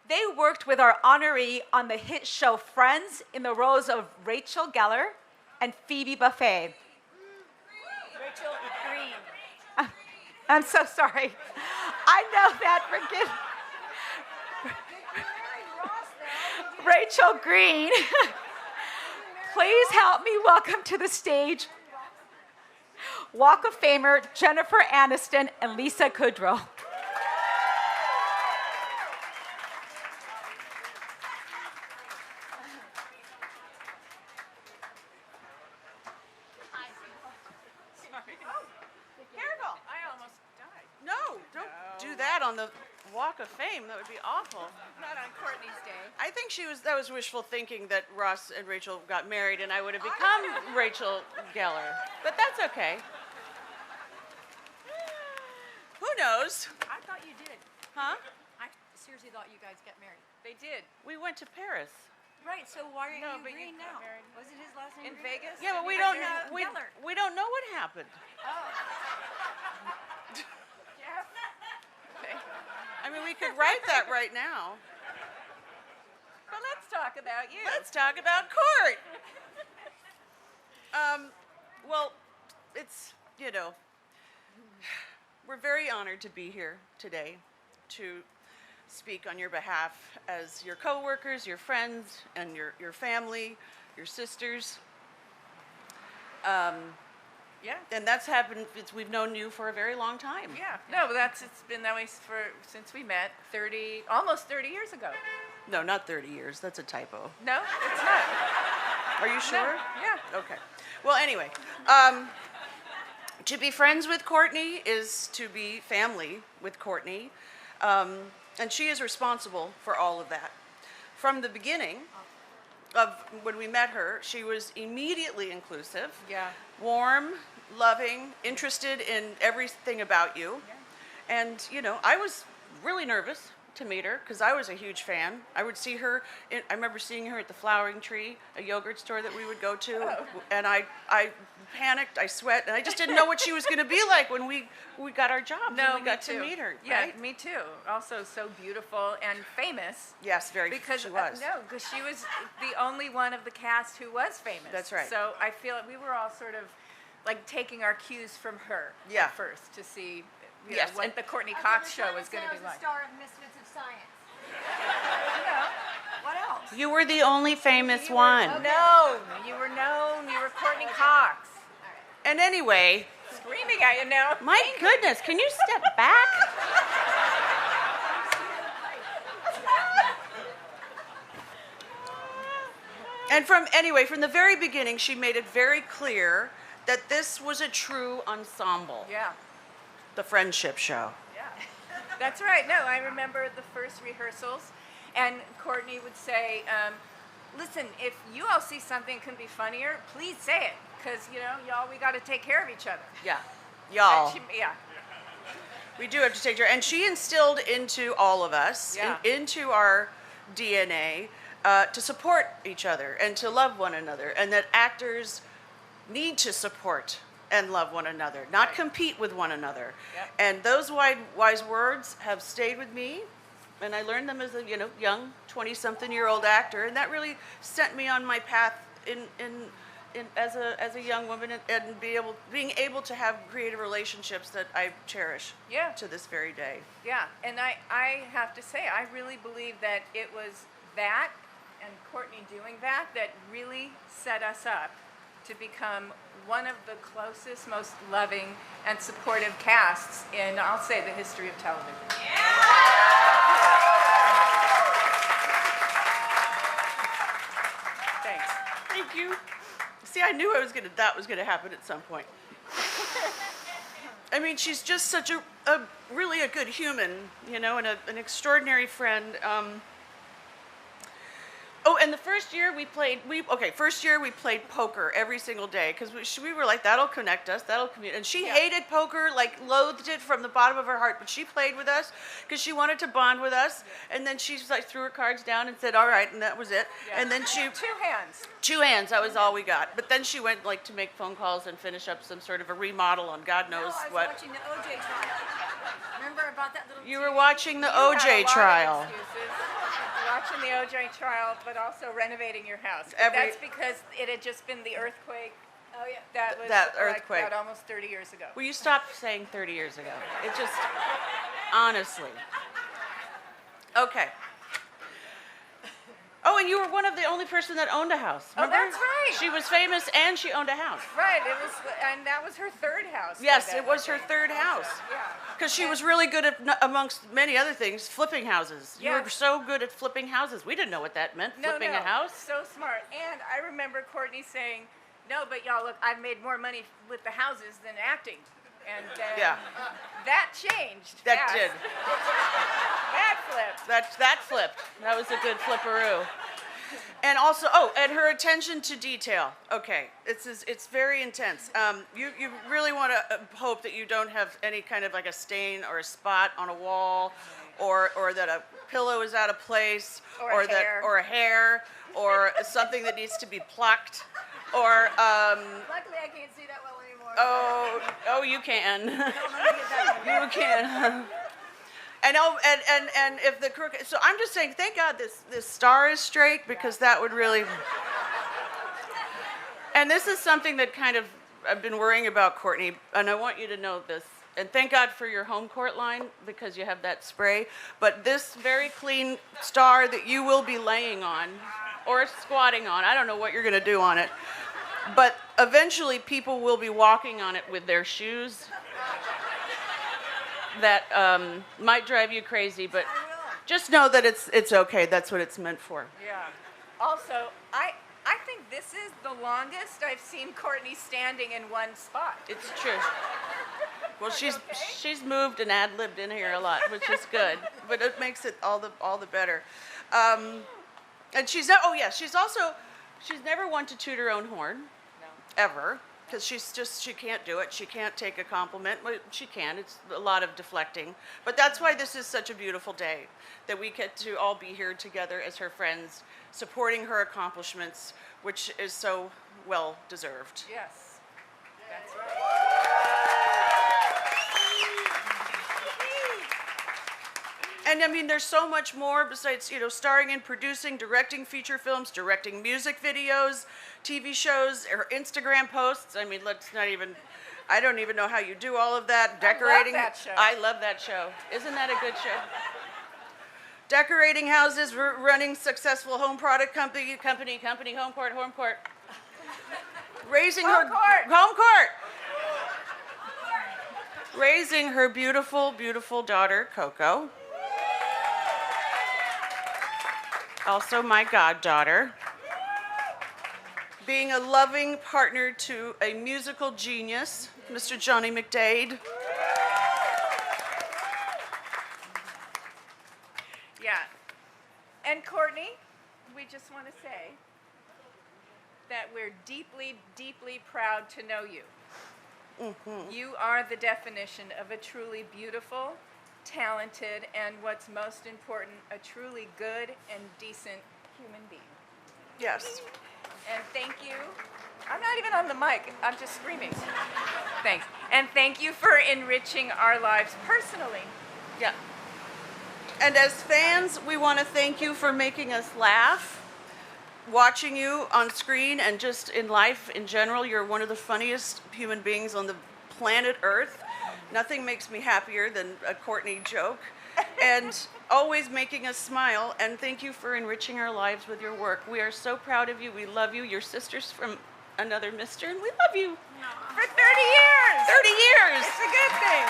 They worked with our honoree on the hit show Friends in the roles of Rachel Geller and Phoebe Buffay. Rachel Green. I'm so sorry. I know that. Forgive. Rachel Green. Please help me welcome to the stage Walk of Famer Jennifer Aniston and Lisa Kudrow. On the Walk of Fame, that would be awful. Not on Courtney's day. I think that was wishful thinking that Ross and Rachel got married and I would have become Rachel Geller. But that's okay. Who knows? I thought you did. Huh? I seriously thought you guys got married. They did. We went to Paris. Right, so why are you you Green now? married. Was it his last name? In Vegas? Yeah, but we don't know what happened. I mean, we could write that right now. But let's talk about you. Let's talk about Court. Well, it's, we're very honored to be here today to speak on your behalf as your coworkers, your friends, and your family, your sisters. Yeah. And that's happened, we've known you for a very long time. Yeah. No, but it's been that way since we met almost 30 years ago. No, not 30 years. That's a typo. No, it's not. Are you sure? No. Yeah. Okay. Well, anyway, to be friends with Courtney is to be family with Courtney. And she is responsible for all of that. From the beginning of when we met her, she was immediately inclusive. Yeah. Warm, loving, interested in everything about you. Yeah. And, I was really nervous to meet her because I was a huge fan. I would see her, I remember seeing her at the Flowering Tree, a yogurt store that we would go to. Oh. And I panicked, I sweat, and I just didn't know what she was going to be like when we got our jobs and we got to meet her. Yeah, right? Me too. Also so beautiful and famous. Yes, she was. Because she was the only one of the cast who was famous. That's right. So I feel like we were all sort of like taking our cues from her at first to see what the Courteney Cox show was going to be like. The star of Misfits of Science. What else? You were the only famous one. You were known. You were Courteney Cox. And anyway, screaming at you now. My goodness, can you step back? And from the very beginning, she made it very clear that this was a true ensemble. Yeah. The friendship show. Yeah. That's right. No, I remember the first rehearsals, and Courtney would say, listen, if you all see something can be funnier, please say it. Because, y'all, we got to take care of each other. Yeah. Y'all. Yeah. We do have to take care. And she instilled into all of us, into our DNA, to support each other and to love one another. And that actors need to support and love one another, not compete with one another. Yep. And those wise words have stayed with me. And I learned them as a young 20-something-year-old actor. And that really sent me on my path as a young woman, and being able to have creative relationships that I cherish to this very day. Yeah, and I have to say, I really believe that it was that and Courtney doing that really set us up to become one of the closest, most loving, and supportive casts in, I'll say, the history of television. Thanks. Thank you. See, I knew that was gonna happen at some point. I mean, she's just such a really a good human, and an extraordinary friend. And the first year we played poker every single day because we were like, that'll connect us, that'll commute. And she hated poker, loathed it from the bottom of her heart, but she played with us because she wanted to bond with us. And then she threw her cards down and said, all right, and that was it. Yeah. And then she... Two hands, that was all we got. But then she went to make phone calls and finish up some sort of a remodel on God knows what. I was watching the OJ trial. Remember about that little... You were watching the OJ trial. in the OJ trial, but also renovating your house. Every- That's because it had just been the earthquake. Oh, yeah. That was That like earthquake. about almost 30 years ago. Will you stop saying 30 years ago? It just, honestly. Okay. Oh, and you were one of the only person that owned a house. Oh, Remember? that's right. She was famous and she owned a house. Right, and that was her third house. by Yes, then, it was I her think. third house. Yeah. Because she was really good at, amongst many other things, flipping houses. You were Yes. so good at flipping houses. We didn't know what that meant, flipping a house. So smart. And I remember Courtney saying, "No, but y'all, look, I've made more money with the houses than acting." And Yeah. that changed. That fast. did. That flipped. That flipped. That was a good flipperoo. And also, and her attention to detail. Okay, it's very intense. You really want to hope that you don't have any kind of like a stain or a spot on a wall, or that a pillow is out of place, Or a that hair. or a hair, or something that needs to be plucked, or Luckily, I can't see that well anymore. oh you can. You can. And if the crooked, so I'm just saying, thank God this star is straight, because that would really. And this is something that kind of I've been worrying about, Courtney, and I want you to know this. And thank God for your home court line, because you have that spray. But this very clean star that you will be laying on, or squatting on, I don't know what you're going to do on it, but eventually people will be walking on it with their shoes. That might drive you crazy, but just know that it's okay. That's what it's meant for. Yeah. Also, I think this is the longest I've seen Courtney standing in one spot. It's true. Well, she's moved and ad-libbed in here a lot, which is good, but it makes it all the better. And she's never one to toot her own horn, ever. Because she can't do it. She can't take a compliment. Well, she can. It's a lot of deflecting. But that's why this is such a beautiful day, that we get to all be here together as her friends, supporting her accomplishments, which is so well deserved. Yes. That's right. And I mean, there's so much more besides, starring in, producing, directing feature films, directing music videos, TV shows, her Instagram posts. I mean, I don't even know how you do all of that. Decorating. I love that show. I love that show. Isn't that a good show? Decorating houses, running successful home product company, home court. Raising Home court. Home court. Raising her beautiful, beautiful daughter, Coco. Also my goddaughter. Being a loving partner to a musical genius, Mr. Johnny McDade. Yeah. And Courtney, we just want to say that we're deeply, deeply proud to know you. Mm-hmm. You are the definition of a truly beautiful, talented, and what's most important, a truly good and decent human being. Yes. And thank you. I'm not even on the mic. I'm just screaming. Thanks. And thank you for enriching our lives personally. Yeah. And as fans, we want to thank you for making us laugh, watching you on screen, and just in life in general. You're one of the funniest human beings on the planet Earth. Nothing makes me happier than a Courtney joke. And always making us smile. And thank you for enriching our lives with your work. We are so proud of you. We love you. Your sister's from another mister, and we love you. For 30 years. 30 years. It's a good thing.